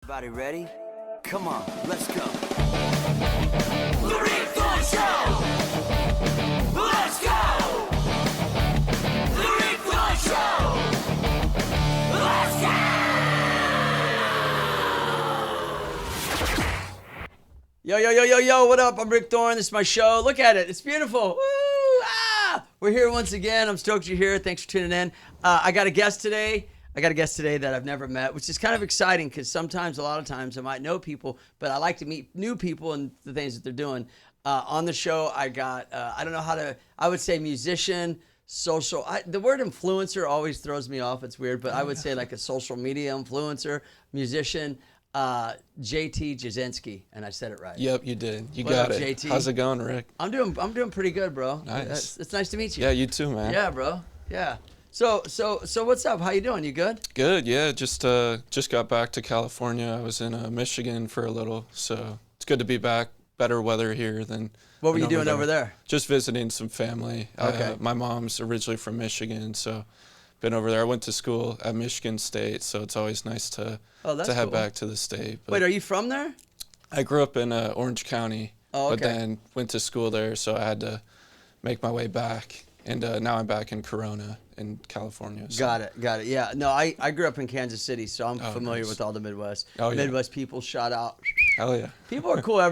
Everybody ready? Come on, let's go. The Rick Thorne Show! Let's go! The Rick Thorne Show! Let's go! Yo, what up? I'm Rick Thorne. This is my show. Look at it. It's beautiful. Woo! Ah! We're here once again. I'm stoked you're here. Thanks for tuning in. I got a guest today. That I've never met, which is kind of exciting because a lot of times I might know people, but I like to meet new people and the things that they're doing. On the show, I got, I would say musician, social. The word influencer always throws me off. It's weird, but I would say like a social media influencer, musician, JT Jasinski, and I said it right. Yep, you did. You What got up, it. JT? How's it going, Rick? I'm doing pretty good, bro. Nice. It's nice to meet you. Yeah, you too, man. Yeah, bro. Yeah. So what's up? How you doing? You good? Good. Yeah, just got back to California. I was in Michigan for a little, so it's good to be back. Better weather here than. What were you doing over there? Just visiting some family. Okay. My mom's originally from Michigan, so been over there. I went to school at Michigan State, so it's always nice to head cool. back to the state. But Wait, are you from there? I grew up in Orange County, Oh, okay. but then went to school there, so I had to make my way back. And now I'm back in Corona in California. So. Got it. Yeah. No, I grew up in Kansas City, so I'm familiar nice. with all the Midwest. Oh, yeah. Midwest people, shout out. Hell yeah. People are cool I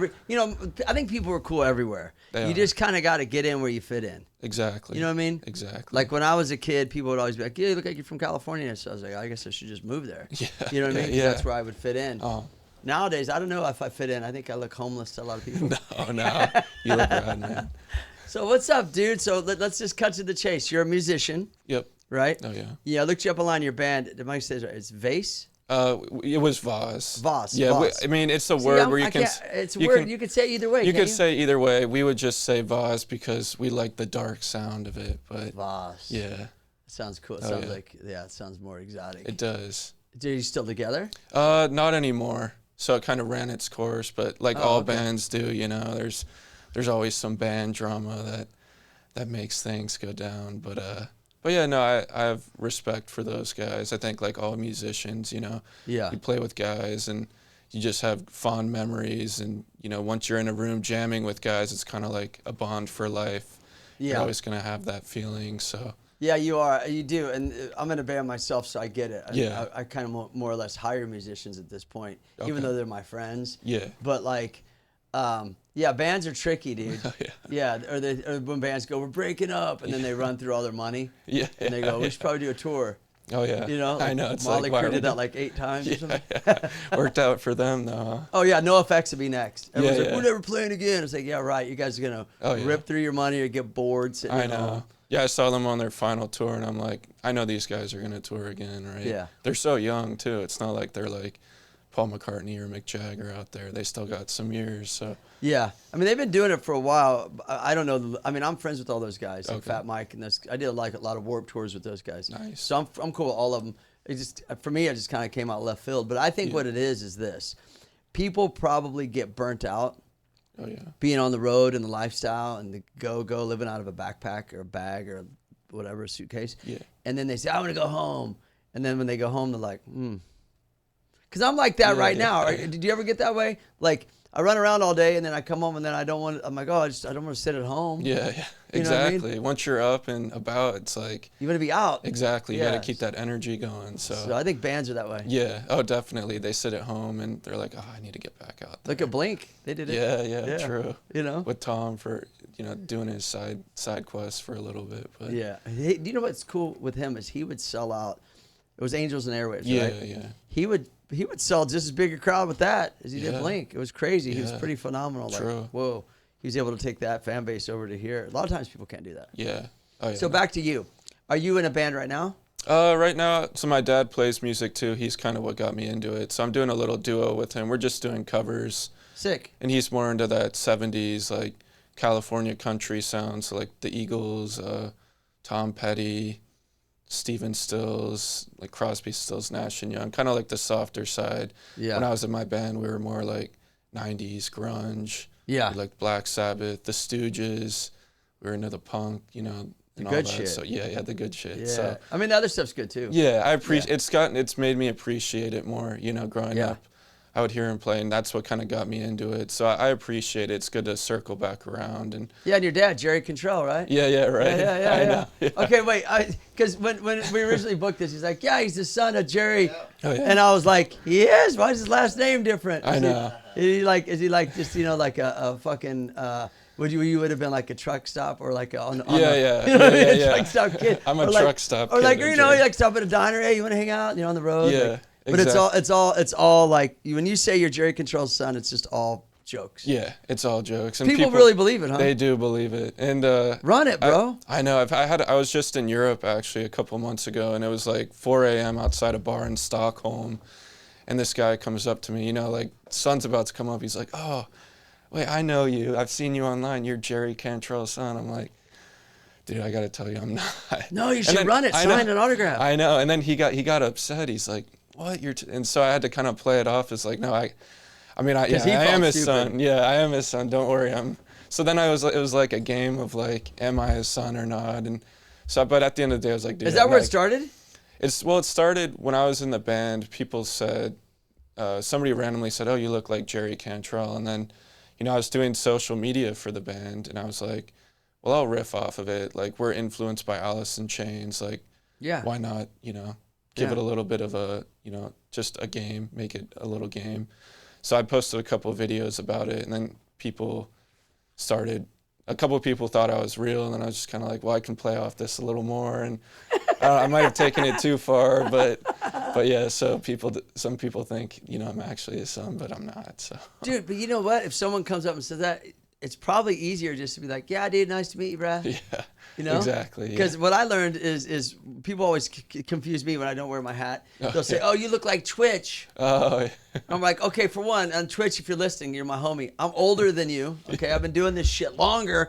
think people are cool everywhere. They You are. just kind of got to get in where you fit in. Exactly. You know what I mean? Exactly. Like when I was a kid, people would always be like, "Yeah, you look like you're from California." So I was like, "I guess I should just move there." Yeah. You know what I mean? 'Cause Yeah. That's where I would fit in. Oh. Nowadays, I don't know if I fit in. I think I look homeless to a lot of people. No. You look rad, man. So what's up, dude? So let's just cut to the chase. You're a musician, Yep. right? Oh, yeah. Yeah, I looked you up online. Your band, did Mike say it's Vase? It was Voss. Voss. Yeah, Voss. I mean, it's a See, word where you can. It's a word. You could say it either way. You can't could say either way. We would just say Voss because we like the dark sound of it. But Voss. yeah, Sounds cool. It Oh, sounds yeah. like, it sounds more exotic. it does. Are you still together? Not anymore. So it kind of ran its course. But like all okay. bands do, there's always some band drama that makes things go down. But yeah, no, I have respect for those guys. I think like all musicians, Yeah. you play with guys and you just have fond memories. And, once you're in a room jamming with guys, it's kind of like a bond for life. Yeah. You're always going to have that feeling. So Yeah, you are. You do. And I'm in a band myself, so I get it. Yeah. I kind of more or less hire musicians at this point, even Okay. though they're my friends. yeah. But like, yeah, bands are tricky, dude. Yeah. Yeah, or when bands go, we're breaking up, and then they run through all their money. Yeah. And they go, we should probably do a tour. Oh, yeah. I know. It's Molly like, why Crew are we did that doing- like 8 times or Yeah, something. yeah. Worked out for them, though, huh? Oh, yeah, no effects would be next. Everyone's like, yeah. we're never playing again. It's like, yeah, right. You guys are going to rip through your money or get bored sitting I at know. home. Yeah, I saw them on their final tour, and I'm like, I know these guys are going to tour again, right? Yeah. They're so young, too. It's not like they're like Paul McCartney or Mick Jagger out there. They still got some years, so. Yeah. I mean, they've been doing it for a while. I don't know. I mean, I'm friends with all those guys, like Okay. Fat Mike and those. I did like a lot of Warped tours with those guys. Nice. So I'm cool with all of them. It just, for me, it just kind of came out left field. But I think what it is this. People probably get burnt out Oh, yeah. being on the road and the lifestyle and the go living out of a backpack or a bag or whatever, a suitcase. Yeah. And then they say, I want to go home. And then when they go home, they're like, Because I'm like that right now. yeah. Did you ever get that way? Like, I run around all day and then I come home and then I'm like, I don't want to sit at home. Yeah, You know what I mean? exactly. Once you're up and about, it's like, You want to be out. exactly, you got Yeah. to keep that energy going. So I think bands are that way. Yeah, oh, definitely. They sit at home and they're like, I need to get back out there. Look at Blink. They did it. Yeah, true. You know? With Tom for, doing his side quest for a little bit. But Yeah. Do you know what's cool with him is he would sell out. It was Angels and Airwaves, yeah, right? yeah. He would sell just as big a crowd with that as he did Yeah. Blink. It was crazy. He was Yeah. pretty phenomenal. Like, True. whoa. He was able to take that fan base over to here. A lot of times people can't do that. Yeah. Oh, yeah. So back to you. Are you in a band right now? Right now, so my dad plays music too. He's kind of what got me into it. So I'm doing a little duo with him. We're just doing covers. Sick. And he's more into that 70s, like California country sound. So like the Eagles, Tom Petty, Stephen Stills, like Crosby, Stills, Nash and Young, kind of like the softer side. Yeah. When I was in my band, we were more like 90s grunge. Yeah. We liked Black Sabbath, the Stooges. We were into the punk, and The all good that. shit. So yeah, the good shit. Yeah. So I mean, the other stuff's good too. yeah, I appreciate. It's made me appreciate it more. Growing Yeah. up, I would hear him play, and that's what kind of got me into it. So I appreciate it. It's good to circle back around. And Yeah, and your dad, Jerry Cantrell, right? yeah, right. Yeah. I know. Yeah. Okay, wait, because when we originally booked this, he's like, yeah, he's the son of Jerry. Oh, yeah. And I was like, he is? Why is his last name different? I know. Is he like just, like a fucking, you would have been like a truck stop or like on the truck stop kid. I'm a or like, truck stop or kid. like, you like stop at a diner, hey, you want to hang out? On the road? Yeah. Like, but exactly. it's all like, when you say you're Jerry Cantrell's son, it's just all jokes. Yeah, it's all jokes. And People really believe it, huh? They do believe it. And run it, bro. I know. I was just in Europe actually a couple months ago, and it was like 4 a.m. outside a bar in Stockholm, and this guy comes up to me. Like sun's about to come up. He's like, "Oh, wait, I know you. I've seen you online. You're Jerry Cantrell's son." I'm like, dude, I gotta tell you, I'm not. No, you should run it. Sign an autograph. I know. And then he got upset. He's like, "What? And so I had to kind of play it off as like, no, I am his son. Yeah, I am his son. Don't worry. So then it was like a game of like, am I his son or not? And so, but at the end of the day, I was like, dude. Is that where it started? It started when I was in the band. People said, somebody randomly said, "Oh, you look like Jerry Cantrell." And then, I was doing social media for the band, and I was like, well, I'll riff off of it. Like, we're influenced by Alice in Chains. Like, yeah, why not, give it a little bit of a, just a game, make it a little game. So I posted a couple of videos about it, and then a couple of people thought I was real, and then I was just kind of like, well, I can play off this a little more, and I might have taken it too far, but yeah, so some people think, I'm actually his son, but I'm not, so. Dude, but you know what? If someone comes up and says that, it's probably easier just to be like, yeah, dude, nice to meet you, bro. Yeah. Exactly. Because what I learned is people always confuse me when I don't wear my hat. They'll say, "Oh, you look like Twitch." Oh. Yeah. I'm like, okay, for one, on Twitch, if you're listening, you're my homie. I'm older than you. Okay, I've been doing this shit longer.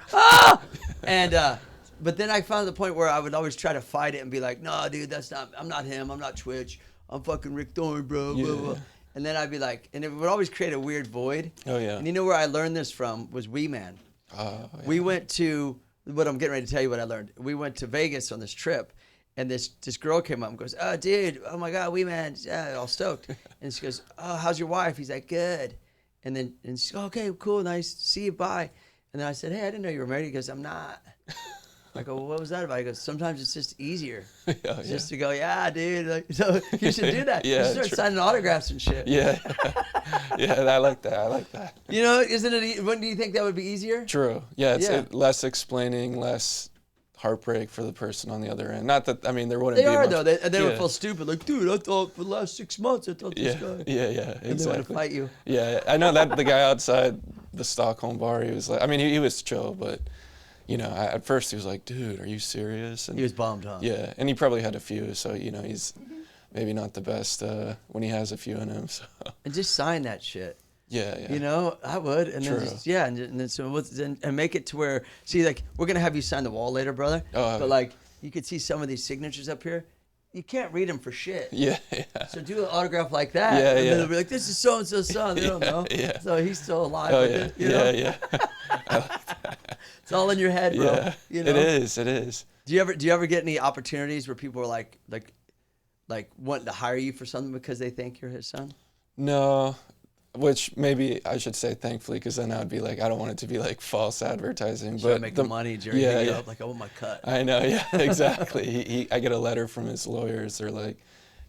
And but then I found the point where I would always try to fight it and be like, "No, dude, I'm not him. I'm not Twitch. I'm fucking Rick Thorne, bro." Yeah. Blah, blah. And then I'd be like, and it would always create a weird void. Oh yeah. And you know where I learned this from was Wee Man. Oh. Yeah. We went to. What I'm getting ready to tell you what I learned. We went to Vegas on this trip, and this girl came up and goes, "Oh, dude, oh my God, Wee Man, all stoked." And she goes, "Oh, how's your wife?" He's like, "Good." And she goes, "Okay, cool, nice, see you, bye." And then I said, "Hey, I didn't know you were married." He goes, "I'm not." I go, "Well, what was that about?" He goes, "Sometimes it's just easier, just to go, yeah, dude." Like, so you should do that. Yeah, you should start signing autographs and shit. Yeah, yeah, I like that. Isn't it? Wouldn't you think that would be easier? True. Yeah, it's less explaining, less heartbreak for the person on the other end. Not that, there wouldn't be much. Though. They would feel stupid. Like, dude, I thought for the last 6 months, I thought this guy. Yeah, And exactly. they want to fight you. Yeah, I know that the guy outside the Stockholm bar, he was like, he was chill, but, at first he was like, dude, are you serious? And he was bummed, huh? Yeah, and he probably had a few, so, he's maybe not the best when he has a few in him. So. And just sign that shit. Yeah. I would, and True. and make it to where, see, like, we're gonna have you sign the wall later, brother. Oh, but like, you could see some of these signatures up here. You can't read them for shit. Yeah. So do an autograph like that. Yeah, and then they'll be like, "This is so and so's son." They don't know. Yeah. So he's still alive. Oh with yeah. it, Yeah. I like that. It's all in your head, bro. Yeah. It is. Do you ever get any opportunities where people are like wanting to hire you for something because they think you're his son? No. Which maybe I should say thankfully, because then I would be like, I don't want it to be like false advertising. But make the money, Jerry. Yeah, Up, like, I want my cut. I know, yeah, exactly. I get a letter from his lawyers. They're like,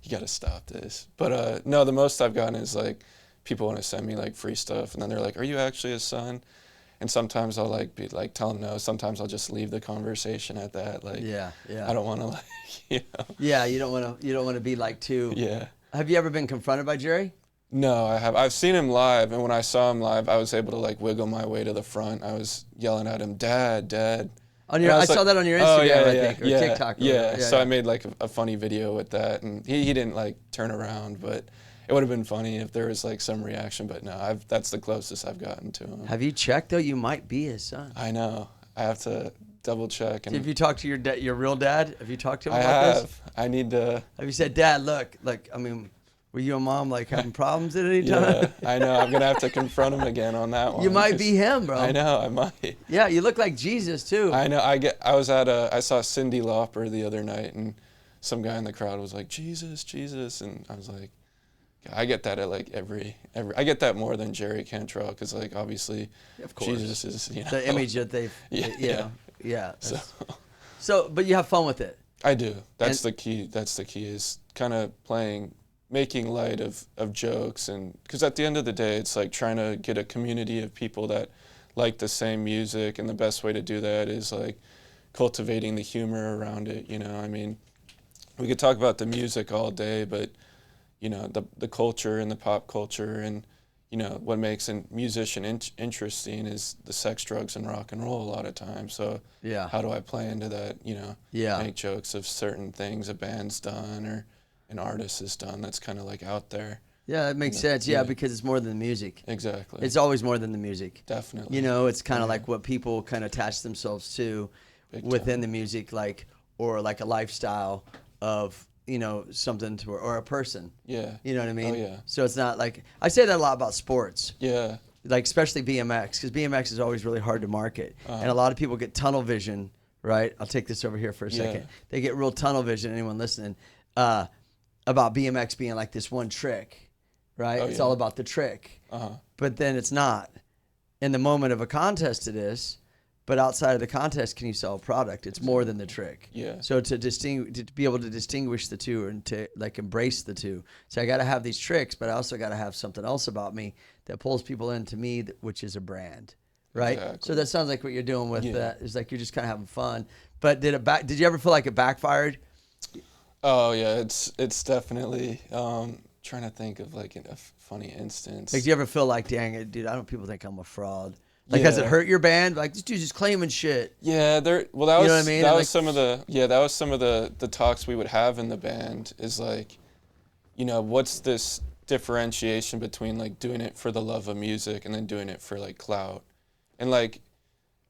you got to stop this. But no, the most I've gotten is like, people want to send me like free stuff, and then they're like, are you actually his son? And sometimes I'll like be like, tell them no. Sometimes I'll just leave the conversation at that. Like, yeah. I don't want to like, Yeah, you don't want to be like too. Yeah. Have you ever been confronted by Jerry? No, I have. I've seen him live, and when I saw him live, I was able to like wiggle my way to the front. I was yelling at him, "Dad, Dad." I saw that on your Instagram, I think, or TikTok. Yeah. So I made like a funny video with that, and he didn't like turn around, but it would have been funny if there was like some reaction. But no, that's the closest I've gotten to him. Have you checked though? You might be his son. I know. I have to double check. And have you talked to your real dad? Have you talked to him about this? I have. I need to. Have you said, "Dad, look, were you and Mom like having problems at any time?" Yeah, I know. I'm gonna have to confront him again on that one. You might be him, bro. I know. I might. Yeah, you look like Jesus too. I know. I saw Cyndi Lauper the other night, and some guy in the crowd was like, "Jesus, Jesus," and I was like, I get that at like every I get that more than Jerry Cantrell, because like obviously Of course. Jesus is, you know, The image that they've, yeah. So, but you have fun with it. I do. That's the key. That's the key, is kind of making light of jokes, and because at the end of the day, it's like trying to get a community of people that like the same music, and the best way to do that is like cultivating the humor around it. You know, I mean, we could talk about the music all day, but you know, the culture and the pop culture, and you know, what makes a musician interesting is the sex, drugs, and rock and roll a lot of times. So Yeah. how do I play into that? You know, Yeah. make jokes of certain things a band's done or an artist has done that's kind of like out there. Yeah, that makes sense. Yeah, because it's more than the music. Exactly. It's always more than the music. Definitely. You know, it's kind of like what people kind of attach themselves to Big within time. the music, like, or like a lifestyle of, you know, something to, or a person. Yeah. You know what I mean? Oh, yeah. So it's not like, I say that a lot about sports. Yeah. Like especially BMX, because BMX is always really hard to market, and a lot of people get tunnel vision. Right? I'll take this over here for a second. Yeah. They get real tunnel vision. Anyone listening, about BMX being like this one trick, right? Oh, It's yeah. all about the trick, but then it's not. In the moment of a contest, it is. But outside of the contest, can you sell a product? It's more than the trick. Yeah. So to be able to distinguish the two, and to like embrace the two. So I got to have these tricks, but I also got to have something else about me that pulls people into me, which is a brand, right? Exactly. So that sounds like what you're doing with Yeah. that. Is like you're just kind of having fun. But did you ever feel like it backfired? Oh yeah, it's definitely trying to think of like a funny instance. Like, do you ever feel like, dang it, dude, I don't people think I'm a fraud? Like, has it Yeah. hurt your band? Like, this dude's just claiming shit. Yeah, well that You was know what I mean? that And, was like- some of the talks we would have in the band, is like, you know, what's this differentiation between like doing it for the love of music and then doing it for like clout. And like,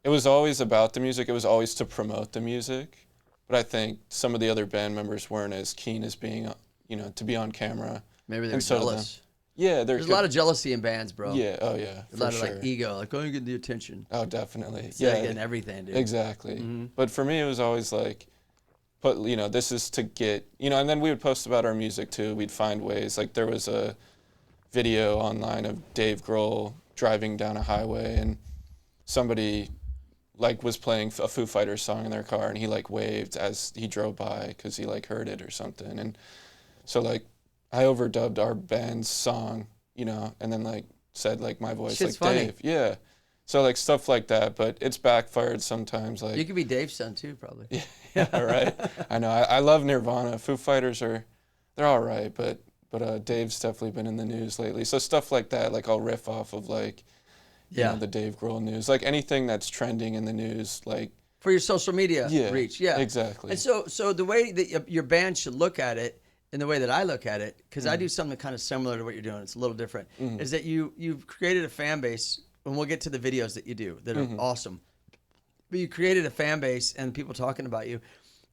it was always about the music, it was always to promote the music, but I think some of the other band members weren't as keen as being, you know, to be on camera. Maybe they're And so do them. jealous. Yeah, There's a lot of jealousy in bands, bro. yeah, oh yeah, A for lot of sure. like ego, like, oh, you're getting the attention. Oh, definitely. Yeah, Yeah, getting everything, dude. exactly. Mm-hmm. But for me, it was always like, you know, this is to get, you know, and then we would post about our music too. We'd find ways. Like there was a video online of Dave Grohl driving down a highway, and somebody like was playing a Foo Fighters song in their car, and he like waved as he drove by because he like heard it or something. And so like I overdubbed our band's song, you know, and then like said like my voice, Shit's like funny. Dave. Yeah. So like stuff like that, but it's backfired sometimes. Like You could be Dave's son too, probably. yeah, right. I know. I love Nirvana. Foo Fighters they're all right, but Dave's definitely been in the news lately. So stuff like that, like I'll riff off of like, you know, the Dave Grohl news, like anything that's trending in the news, like For your social media reach. Yeah. exactly. And so the way that your band should look at it, and the way that I look at it, because I do something kind of similar to what you're doing, it's a little different, is that you've created a fan base, and we'll get to the videos that you do that are awesome. But you created a fan base and people talking about you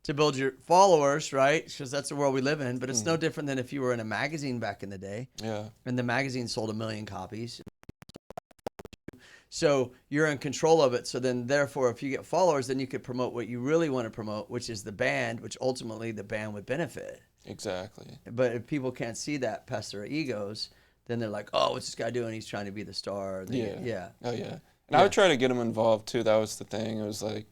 to build your followers, right? Because that's the world we live in. But it's no different than if you were in a magazine back in the day, Yeah, and the magazine sold 1 million copies. So you're in control of it. So then, therefore, if you get followers, then you could promote what you really want to promote, which is the band, which ultimately the band would benefit. exactly. But if people can't see that past their egos, then they're like, oh, what's this guy doing? He's trying to be the star. Yeah. Oh yeah. And I would try to get them involved too. That was the thing. It was like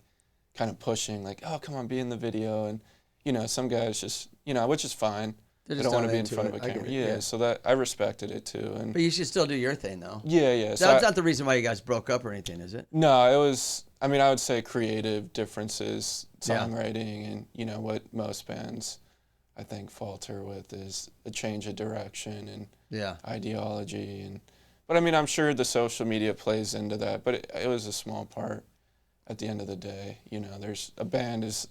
kind of pushing, like, oh, come on, be in the video. And you know, some guys just, you know, which is fine. They're They just don't want to not be in into front it. of a I get camera. it, Yeah, yeah. so that I respected it too. And But you should still do your thing, though. yeah. So That's not the reason why you guys broke up or anything, is it? no, it was. I mean, I would say creative differences, Yeah. songwriting, and you know what most bands, I think, falter with is a change of direction and Yeah. ideology. And but I mean, I'm sure the social media plays into that, but it was a small part. At the end of the day, you know, there's a band is,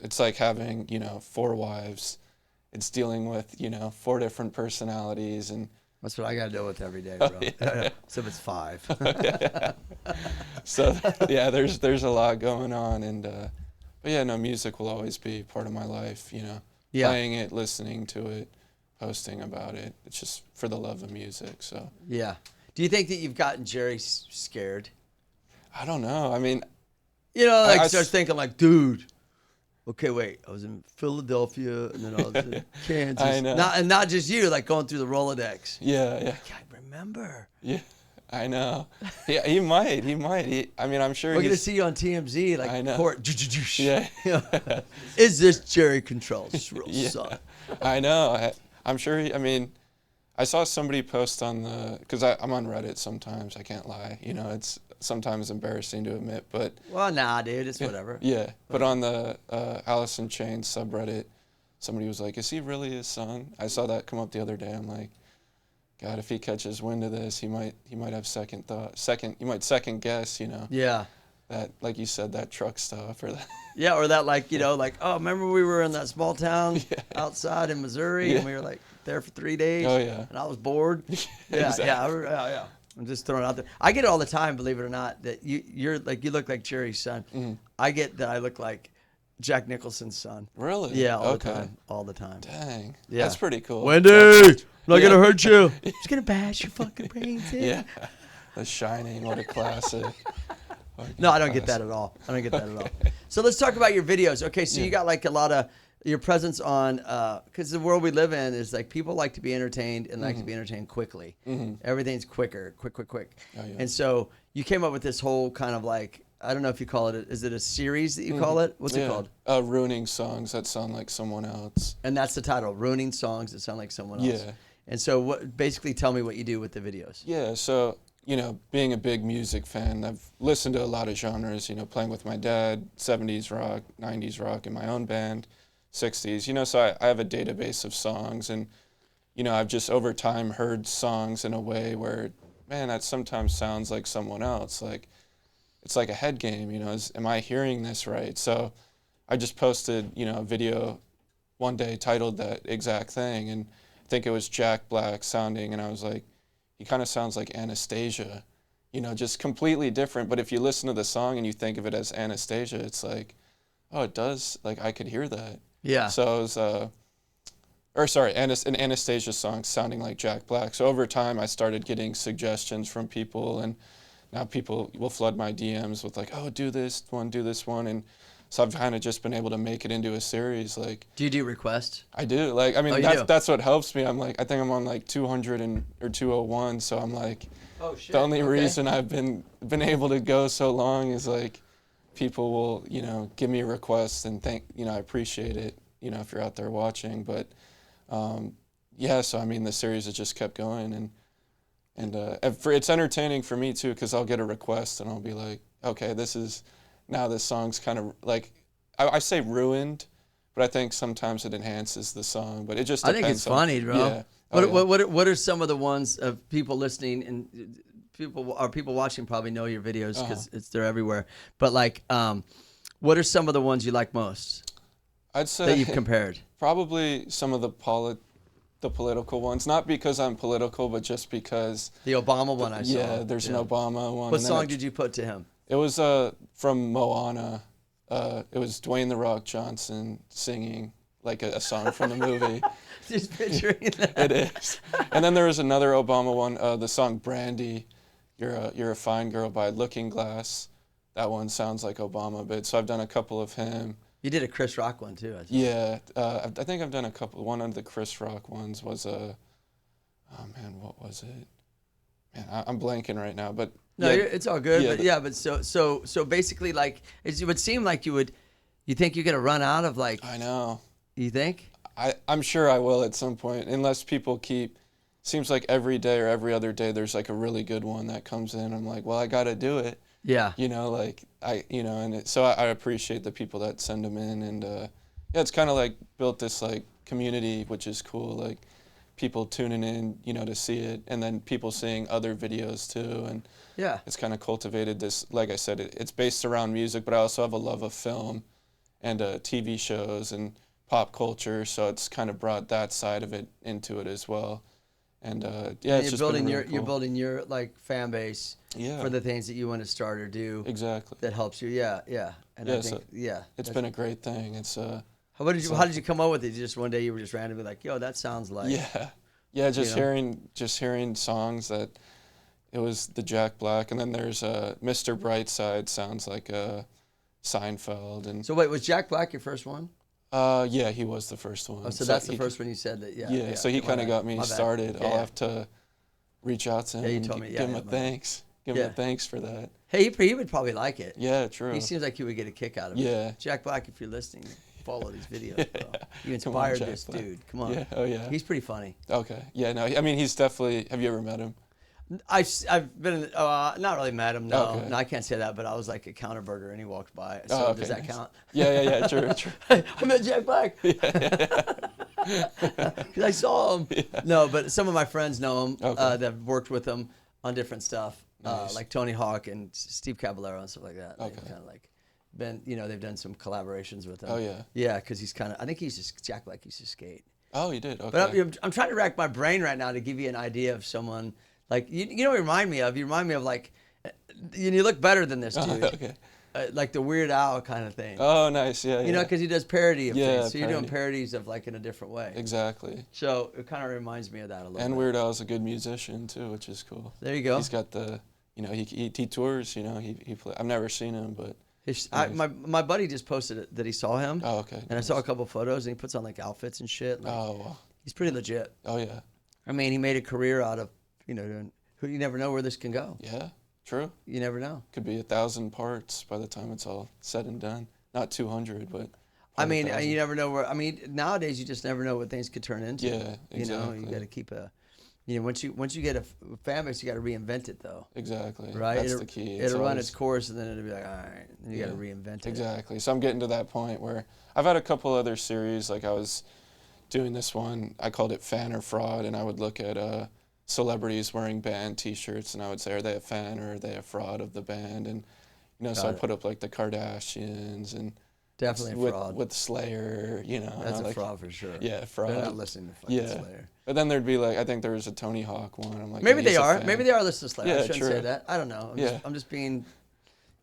it's like having, you know, 4 wives. It's dealing with, you know, 4 different personalities and. That's what I got to deal with every day, bro. So if it's 5. So yeah, there's a lot going on, and but yeah, no, music will always be part of my life. You know, Yeah. playing it, listening to it, posting about it. It's just for the love of music. So Yeah. Do you think that you've gotten Jerry scared? I don't know. I mean, You know, like I starts thinking like, dude, okay, wait, I was in Philadelphia and then I was in Kansas. I know. Not just you, like going through the Rolodex. Yeah, yeah. I remember. Yeah, I know. Yeah, he might. I mean, I'm sure We're gonna he's... see you on TMZ, like I know. court. Yeah. Is this Jerry Cantrell's real Yeah, son? I know. I'm sure I mean, I saw somebody post on because I'm on Reddit sometimes, I can't lie. You know, it's sometimes embarrassing to admit, but... Well, nah, dude, it's whatever. Yeah, but on the Alice in Chains subreddit, somebody was like, is he really his son? I saw that come up the other day. I'm like, God, if he catches wind of this, he might have second guess, you know. Yeah. That, like you said, that truck stop or that. Yeah, or that, like, you know, like, oh, remember we were in that small town outside in Missouri and we were like there for 3 days. Oh yeah. And I was bored. Yeah, Exactly. yeah. I'm just throwing it out there. I get it all the time, believe it or not, that you're like, you look like Jerry's son. Mm-hmm. I get that I look like Jack Nicholson's son. Really? Yeah, all Okay. the time. All the time. Dang. Yeah. That's pretty cool. Wendy, I'm not Yeah. gonna hurt you. I'm just gonna bash your fucking brains in. Yeah. The Shining, what a classic. No, I don't get that at all. I don't get that at all. So let's talk about your videos. Okay, so you got like a lot of your presence on, because the world we live in is like people like to be entertained and like to be entertained quickly. Everything's quicker, quick. Oh, yeah. And so you came up with this whole kind of like, I don't know if you call it, is it a series that you call it? What's it called? Ruining songs that sound like someone else. And that's the title, Ruining Songs That Sound Like Someone Else. Yeah. And so basically tell me what you do with the videos. Yeah, so, you know, being a big music fan, I've listened to a lot of genres, you know, playing with my dad, 70s rock, 90s rock in my own band, 60s, you know, so I have a database of songs and, you know, I've just over time heard songs in a way where, man, that sometimes sounds like someone else. Like, it's like a head game, you know, am I hearing this right? So I just posted, you know, a video one day titled that exact thing, and I think it was Jack Black sounding, and I was like, he kind of sounds like Anastasia, you know, just completely different. But if you listen to the song and you think of it as Anastasia, it's like, oh, it does, like, I could hear that. Yeah. So it was, an Anastasia song sounding like Jack Black. So over time, I started getting suggestions from people, and now people will flood my DMs with like, oh, do this one. And so I've kind of just been able to make it into a series. Like, Do you do requests? I do. Like, I mean, you do? that's what helps me. I'm like, I think I'm on like 200 or 201. So I'm like, Oh, shit. the only reason I've been able to go so long is like, people will, you know, give me requests and you know, I appreciate it, you know, if you're out there watching. But yeah, so I mean, the series has just kept going, and it's entertaining for me too, because I'll get a request and I'll be like, okay, this song's kind of like, I say ruined, but I think sometimes it enhances the song. But it just depends. I think it's funny, bro. Yeah. What are some of the ones of people listening and people watching probably know your videos because they're everywhere. But like, what are some of the ones you like most I'd say that you've compared? Probably some of the political ones, not because I'm political, but just because. The Obama one I saw. Yeah, there's an Obama one. What song did you put to him? It was from Moana. It was Dwayne "The Rock" Johnson singing like a song from the movie. Just picturing that. It is. And then there was another Obama one, the song "Brandy," "You're a Fine Girl" by Looking Glass. That one sounds like Obama a bit. So I've done a couple of him. You did a Chris Rock one too, I think. Yeah, I think I've done a couple. One of the Chris Rock ones was oh man, what was it? Man, I'm blanking right now, but No, yeah, it's all good. yeah, But so basically, like, it would seem like you think you're gonna run out of like. I know. You think? I'm sure I will at some point, unless people seems like every day or every other day there's like a really good one that comes in. I'm like, well, I got to do it. Yeah. You know, like so I appreciate the people that send them in, and yeah, it's kind of like built this like community, which is cool. Like people tuning in, you know, to see it, and then people seeing other videos too, and Yeah. it's kind of cultivated this. Like I said, it's based around music, but I also have a love of film and TV shows and pop culture, so it's kind of brought that side of it into it as well. And yeah, it's just been really cool. You're building your like fan base for the things that you want to start or do. Exactly. That helps you. Yeah. And I think it's been a great thing. It's How did you come up with it? Just one day you were just randomly like, yo, that sounds like. Yeah. Just hearing songs that it was the Jack Black, and then there's Mr. Brightside sounds like Seinfeld, and So wait, was Jack Black your first one? yeah, he was the first one. Oh, so that's the first one you said that. Yeah. Yeah, so he kind of got me My bad. started. Yeah, I'll yeah. have to reach out to him Yeah, you and told me. give Yeah, him yeah, a my bad. thanks. Give him Yeah. a thanks for that. Hey, he would probably like it. Yeah, true. He seems like he would get a kick out of it. Yeah. Jack Black, if you're listening, follow these videos, bro. You Come on, inspired Jack this Black. dude. Come on. Yeah. Oh yeah. He's pretty funny. Okay. Yeah. No. I mean, he's definitely. Have you ever met him? I've been not really met him. No, Okay. no, I can't say that. But I was like a counterburger, and he walked by. So Oh, okay, does that nice. count? Yeah. True. True. I met Jack Black. Because I saw him. No, but some of my friends know him Okay. that have worked with him on different stuff, Nice. like Tony Hawk and Steve Caballero and stuff like that. Okay. They've kind of like been, they've done some collaborations with him. Oh, yeah. Yeah, because he's kind of. I think Jack Black used to skate. Oh, he did. Okay. But I'm trying to rack my brain right now to give you an idea of someone like you know what you remind me of. You remind me of like you look better than this dude. Okay. Like the Weird Al kind of thing. Oh, nice. Yeah. You know, because he does parody of Yeah, things. So you're doing parody. parodies of like in a different way. Exactly. So it kind of reminds me of that a little And bit. Weird Al's a good musician too, which is cool. There you go. He's got the, he tours. He play. I've never seen him, but. My buddy just posted it, that he saw him. Oh, okay. And I saw a couple photos, and he puts on like outfits and shit. Like, Oh, wow. he's pretty legit. Oh yeah. I mean, he made a career out of doing. You never know where this can go. Yeah. True. You never know. Could be 1,000 parts by the time it's all said and done. Not 200, but. I mean, 1,000. you never know where. I mean, nowadays you just never know what things could turn into. Yeah, exactly. You got to keep a. Once you get a fan base, you got to reinvent it though. Exactly. Right. That's the key. It'll run its course, and then it'll be like, all right. Then you got to Yeah, reinvent it. Exactly. So I'm getting to that point where I've had a couple other series. Like I was doing this one. I called it Fan or Fraud, and I would look at celebrities wearing band T-shirts, and I would say, are they a fan or are they a fraud of the band? And so I put up like the Kardashians and Definitely a fraud. with Slayer. That's and a fraud for sure. Yeah, fraud. They're not listening to fucking Slayer. But then there'd be like, I think there was a Tony Hawk one. I'm like, Maybe yeah, he's they a are. fan. Maybe they are listening to Slayer. I Yeah, shouldn't true. say that. I don't know. I'm just being,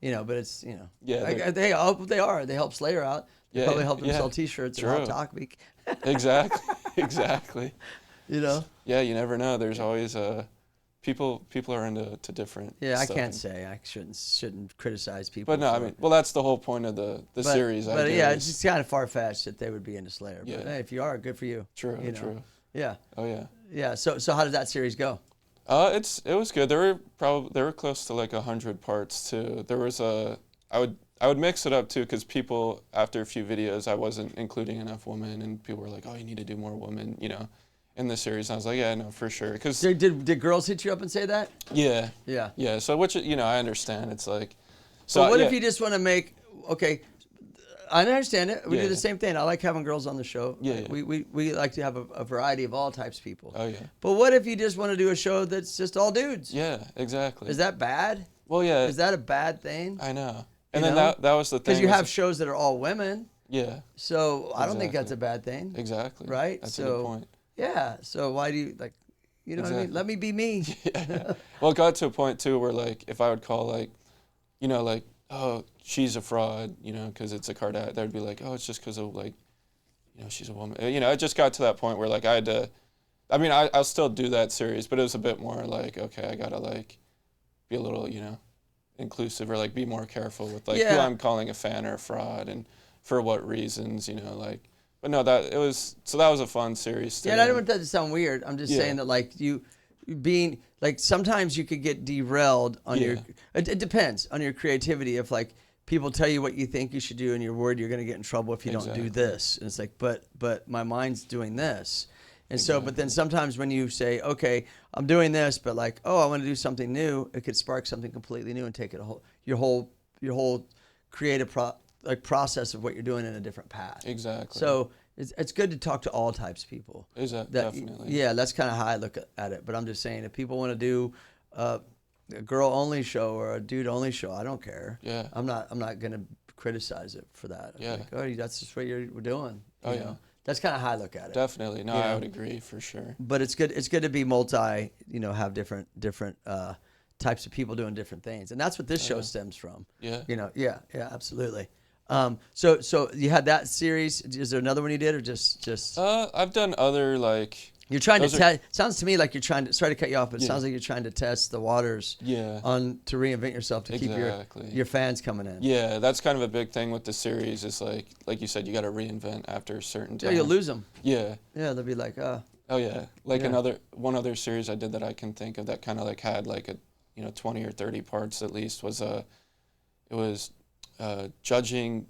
but it's, Yeah, they are. They help Slayer out. They Yeah, probably help them yeah. sell T-shirts and True. Hot Topic. Exactly. Exactly. Yeah, you never know. There's always people are into different. Yeah, I stuff. can't say. I shouldn't criticize people. But no, I mean, well, that's the whole point of the series. But I yeah, guess. it's just kind of far fetched that they would be into Slayer. But Yeah. hey, if you are, good for you. True. You know? True. Yeah. Oh yeah. Yeah. So how did that series go? It was good. There were close to like 100 parts too. There was I would mix it up too, because people, after a few videos, I wasn't including enough women, and people were like, oh, you need to do more women, in the series. And I was like, yeah, no, for sure. Cause Did girls hit you up and say that? yeah. Yeah. Yeah. So which I understand. It's like. So what yeah. if you just want to make I understand it. We Yeah, do the yeah. same thing. I like having girls on the show. Yeah, yeah. We like to have a variety of all types of people. Oh yeah. But what if you just want to do a show that's just all dudes? Yeah. Exactly. Is that bad? Well, yeah. Is that a bad thing? I know. And You then know? that was the thing. Because you was- have shows that are all women. Yeah. So I don't think Exactly. that's a bad thing. Exactly. Right? That's So- a good point. Yeah. So why do you what I mean? Exactly. Let me be me. Yeah. Well, it got to a point too where like if I would call oh, she's a fraud, because it's a Kardashian, they'd be like, oh, it's just because of she's a woman. It just got to that point where like I had to. I mean, I'll still do that series, but it was a bit more like, okay, I gotta be a little inclusive or be more careful with who Yeah. I'm calling a fan or a fraud and for what reasons, But no, that was a fun series. Yeah, and I don't want that to sound weird. I'm just Yeah. saying that you being sometimes you could get derailed on your. It depends on your creativity. If people tell you what you think you should do and you're worried you're going to get in trouble if you don't do Exactly. this, and it's like, but my mind's doing this, and so but then sometimes when you say, okay, I'm doing this, but oh, I want to do something new, it could spark something completely new and take it your whole creative process of what you're doing in a different path. Exactly. So it's good to talk to all types of people. Definitely. Yeah, that's kind of how I look at it. But I'm just saying, if people want to do a girl-only show or a dude-only show, I don't care. Yeah. I'm not gonna criticize it for that. Yeah. That's just what we're doing. Oh, you yeah. know? That's kind of how I look at it. Definitely. No, You I know? would agree for sure. But it's good. It's good to be multi. Have different types of people doing different things, and that's what this show stems from. Yeah. Yeah, absolutely. So you had that series. Is there another one you did, or just? I've done other You're trying those to test. Sounds to me like you're trying to. Sorry to cut you off, but it sounds like you're trying to test the waters. Yeah. To reinvent yourself to keep your fans coming in. Yeah, that's kind of a big thing with the series. Is like you said, you got to reinvent after a certain time. Yeah, you'll lose them. Yeah. Yeah, they'll be like, Oh yeah, like one other series I did that I can think of that kind of like had like a 20 or 30 parts at least was it was judging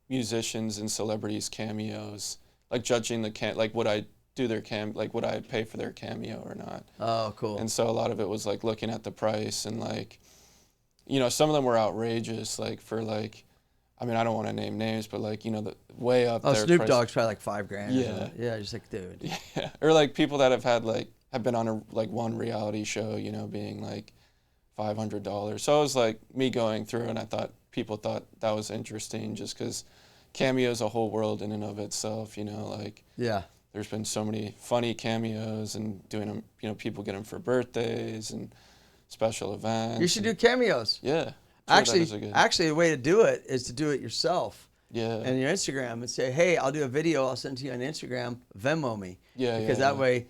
musicians and celebrities cameos, like judging like would I do their would I pay for their cameo or not? Oh, cool. And so a lot of it was like looking at the price and like, some of them were outrageous, like for like, I mean, I don't want to name names, but like, the way up there. Oh, Snoop Dogg's probably like $5,000. Yeah. Yeah, just like, dude. Yeah. Or like people that have been on one reality show, being like $500. So it was like me going through and I thought people thought that was interesting just because cameo is a whole world in and of itself, like. Yeah. There's been so many funny cameos and doing them, people get them for birthdays and special events. You should do cameos. Yeah. Actually, the way to do it is to do it yourself. Yeah. And your Instagram and say, hey, I'll do a video. I'll send it to you on Instagram. Venmo me. Yeah. Because that way,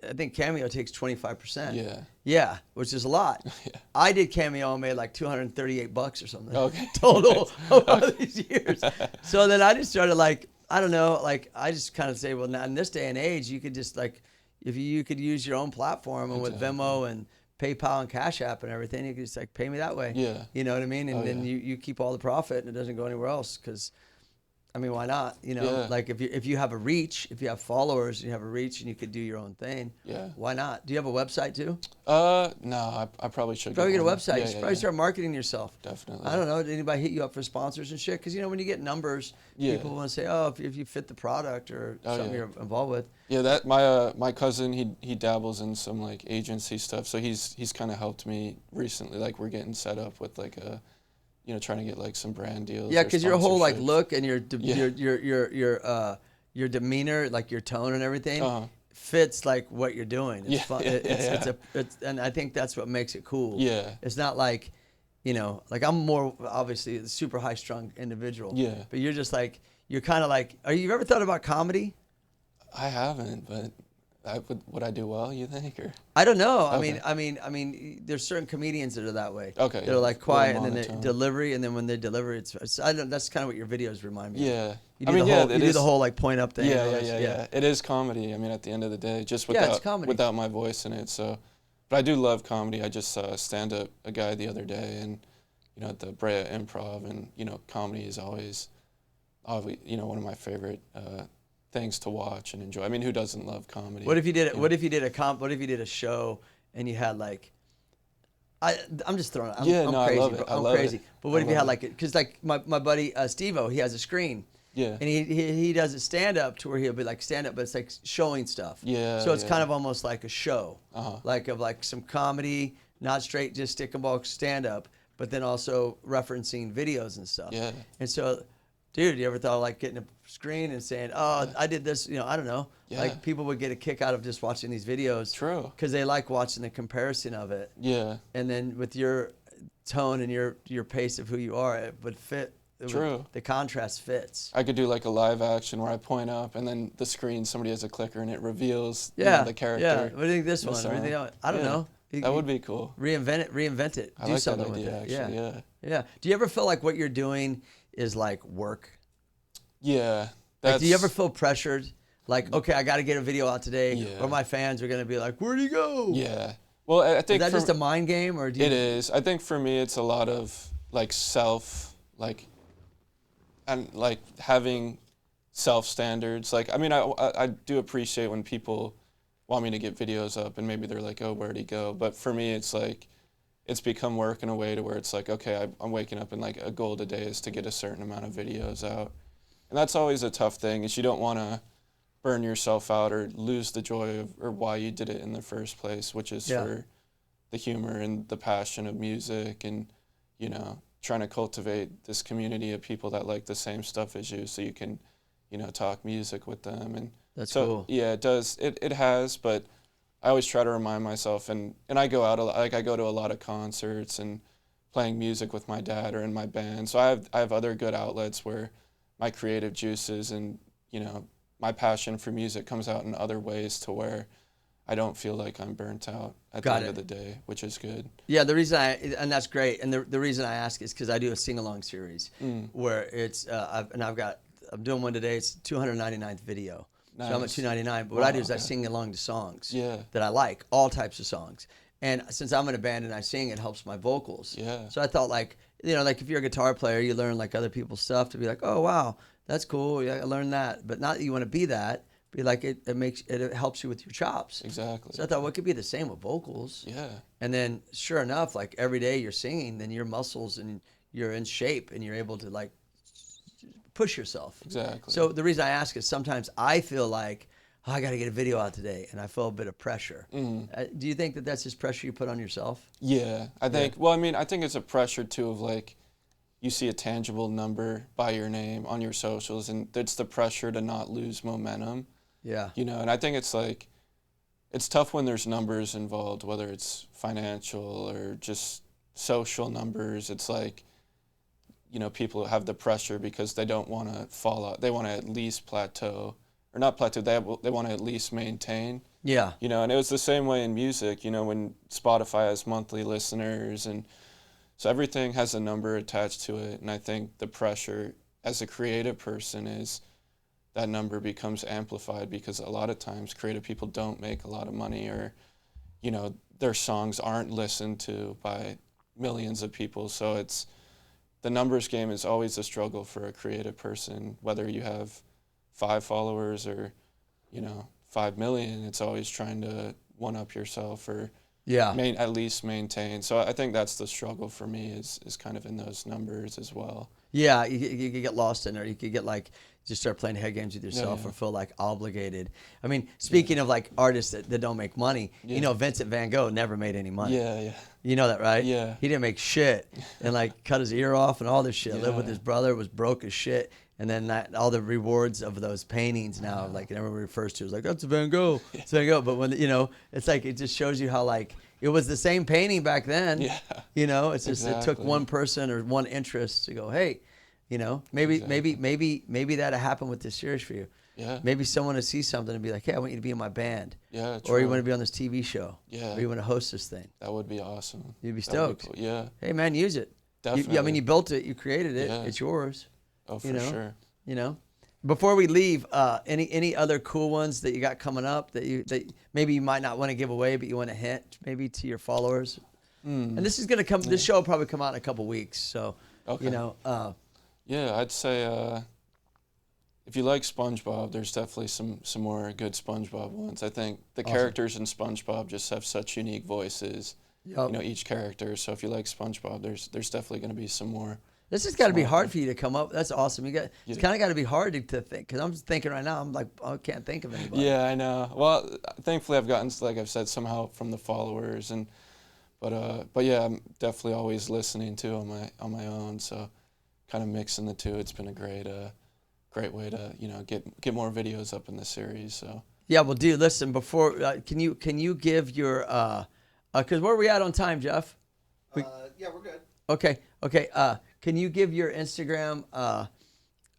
I think Cameo takes 25%. Yeah. Yeah, which is a lot. Yeah. I did Cameo and made like $238 or something. Okay. Total over these years. So then I just started like, I don't know, like I just kind of say, well, now in this day and age, you could just like, if you could use your own platform and with Venmo and PayPal and Cash App and everything, you could just like pay me that way. Yeah. You know what I mean? And then you keep all the profit and it doesn't go anywhere else because, I mean, why not? Like if you have a reach, if you have followers, you have a reach and you could do your own thing. Yeah. Why not? Do you have a website too? No, I probably should. Probably get a one. website. You should probably start marketing yourself. Definitely. I don't know. Did anybody hit you up for sponsors and shit? Because when you get numbers, people want to say, oh, if you fit the product or something you're involved with. Yeah, that my cousin he dabbles in some like agency stuff, so he's kind of helped me recently. Like we're getting set up with like a, trying to get like some brand deals. Yeah, because your whole like sponsorships. look and your demeanor, like your tone and everything. Fits like what you're doing. It's fun. And I think that's what makes it cool. Yeah. It's not like, like I'm more obviously a super high strung individual. Yeah. But you're just like, you're kind of like, you ever thought about comedy? I haven't, but would I do well, you think? Or I don't know. Okay. I mean, there's certain comedians that are that way. Okay. They're like quiet and then they monotone. delivery, and then when they deliver, it's I don't. That's kind of what your videos remind me of. Yeah. You do the whole like point up thing. Yeah. It is comedy. I mean, at the end of the day, just it's comedy. without my voice in it. So, but I do love comedy. I just saw stand-up a guy the other day, and at the Brea Improv, and comedy is always, one of my favorite things to watch and enjoy. I mean, who doesn't love comedy? What if you did it? What if you did a show and you had like, I'm just throwing it. I'm crazy. I love it. I'm crazy. But what if you had like, because like my buddy Steve-O, he has a screen. Yeah. And he does a stand up to where he'll be like stand up, but it's like showing stuff. Yeah. So it's kind of almost like a show, Uh-huh. like some comedy, not straight just stick and ball stand up, but then also referencing videos and stuff. Yeah. And so, dude, you ever thought of like getting a screen and saying, oh, I did this, I don't know. Yeah. Like people would get a kick out of just watching these videos. True. Because they like watching the comparison of it. Yeah. And then with your tone and your pace of who you are, it would fit. True. The contrast fits. I could do like a live action where I point up and then the screen, somebody has a clicker and it reveals the character. Yeah. What do you think this one? So, What do you think? I don't know. That would be cool. Reinvent it. I Do like something that idea, with it. actually. Yeah. Do you ever feel like what you're doing is like work? Yeah. Like, do you ever feel pressured? Like, okay, I got to get a video out today, Yeah. or my fans are gonna be like, "Where'd he go?" Yeah. Well, I think Is that just a mind game, or do you? It is. I think for me, it's a lot of like and like having self standards. Like, I mean, I do appreciate when people want me to get videos up and maybe they're like, oh, where'd he go? But for me, it's like, it's become work in a way to where it's like, okay, I'm waking up and like a goal today is to get a certain amount of videos out. And that's always a tough thing, is you don't want to burn yourself out or lose the joy of, or why you did it in the first place, which is for the humor and the passion of music and, trying to cultivate this community of people that like the same stuff as you so you can, talk music with them. And That's so, cool. Yeah, it does. It has, but I always try to remind myself, and I go out a lot, like I go to a lot of concerts and playing music with my dad or in my band. So I have other good outlets where my creative juices and, my passion for music comes out in other ways to where I don't feel like I'm burnt out at the end of the day, which is good. Yeah, the reason and that's great. And the reason I ask is because I do a sing-along series where it's, I'm doing one today. It's 299th video. Nice. So I'm at 299. But what I do is I sing along to songs Yeah. that I like, all types of songs. And since I'm in a band and I sing, it helps my vocals. Yeah. So I thought like, you know, like if you're a guitar player, you learn like other people's stuff to be like, oh, wow, that's cool. Yeah, I learned that. But not that you want to be that. Be like, it helps you with your chops. Exactly. So I thought, well, it could be the same with vocals. Yeah. And then sure enough, like every day you're singing, then your muscles and you're in shape and you're able to like push yourself. Exactly. So the reason I ask is sometimes I feel like, oh, I got to get a video out today. And I feel a bit of pressure. Do you think that that's just pressure you put on yourself? Yeah. I think, well, I mean, I think it's a pressure too of like, you see a tangible number by your name on your socials, and it's the pressure to not lose momentum. Yeah. You know, and I think it's like, it's tough when there's numbers involved, whether it's financial or just social numbers. It's like, you know, people have the pressure because they don't want to fall out. They want to at least plateau, or not plateau, they want to at least maintain. Yeah. You know, and it was the same way in music, you know, when Spotify has monthly listeners, and so everything has a number attached to it. And I think the pressure as a creative person is that number becomes amplified because a lot of times creative people don't make a lot of money, or, you know, their songs aren't listened to by millions of people. So it's, the numbers game is always a struggle for a creative person, whether you have 5 followers or, you know, 5 million. It's always trying to one up yourself or at least maintain. So I think that's the struggle for me is kind of in those numbers as well. Yeah, you could get lost in there. You could get like, just start playing head games with yourself or feel like obligated. I mean, speaking of like artists that don't make money, you know, Vincent van Gogh never made any money. Yeah. You know that, right? Yeah. He didn't make shit and like cut his ear off and all this shit. Lived with his brother, was broke as shit. And then all the rewards of those paintings now, like everyone refers to, is like, that's Van Gogh. It's Van Gogh. But when, you know, it's like, it just shows you how like, it was the same painting back then. Yeah. You know, it's just, it took one person or one interest to go, hey, you know, maybe that happened with this series for you. Yeah. Maybe someone will see something and be like, hey, I want you to be in my band. Yeah, true. Or you want to be on this TV show. Yeah. Or you want to host this thing. That would be awesome. You'd be stoked. Cool. Yeah. Hey, man, use it. Definitely. I mean, you built it. You created it. Yeah. It's yours. Oh, for sure. You know? Before we leave, any other cool ones that you got coming up that maybe you might not want to give away, but you want to hint maybe to your followers? And this is gonna come. This show will probably come out in a couple weeks. So, you know. Yeah, I'd say if you like SpongeBob, there's definitely some more good SpongeBob ones. I think the characters in SpongeBob just have such unique voices. You know, each character. So if you like SpongeBob, there's definitely going to be some more. This has got to be hard for you to come up. That's awesome. It's kind of got to be hard to think, because I'm just thinking right now. I'm like, I can't think of anybody. Yeah, I know. Well, thankfully I've gotten, like I've said, some help from the followers, but yeah, I'm definitely always listening to on my own. So kind of mixing the two. It's been a great way to, you know, get more videos up in the series. So yeah, well, dude, listen. Before can you give your because where are we at on time, Jeff? Yeah, we're good. Okay. Can you give your Instagram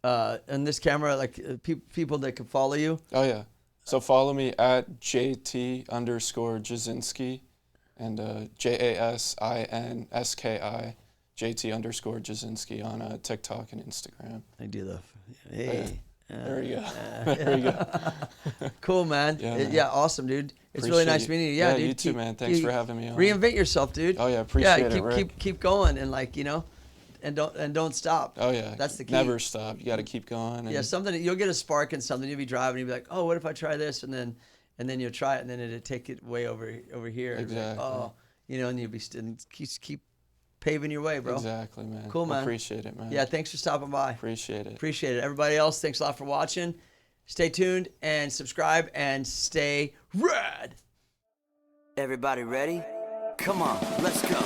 and this camera, like people that can follow you? Oh yeah. So follow me at JT Jasinski and JASINSKI JT Jasinski on TikTok and Instagram. I do the hey. There you go. There you go. Cool, man. Yeah, awesome, dude. It's really nice meeting you. Yeah, dude. You too, man. Thanks for having me on. Reinvent yourself, dude. Oh yeah, appreciate it. Keep going and like, you know, and don't stop. Oh yeah. That's the key. Never stop. You got to keep going. Yeah, something you'll get a spark in something. You'll be driving, you'll be like, oh, what if I try this, and then you'll try it, and then it'll take it way over here. Exactly. Like, oh, you know, and you'll be keep paving your way, bro. Exactly, man. Cool, man. Appreciate it, man. Yeah, thanks for stopping by. Appreciate it. Appreciate it. Everybody else, thanks a lot for watching. Stay tuned and subscribe and stay rad. Everybody ready? Come on, let's go.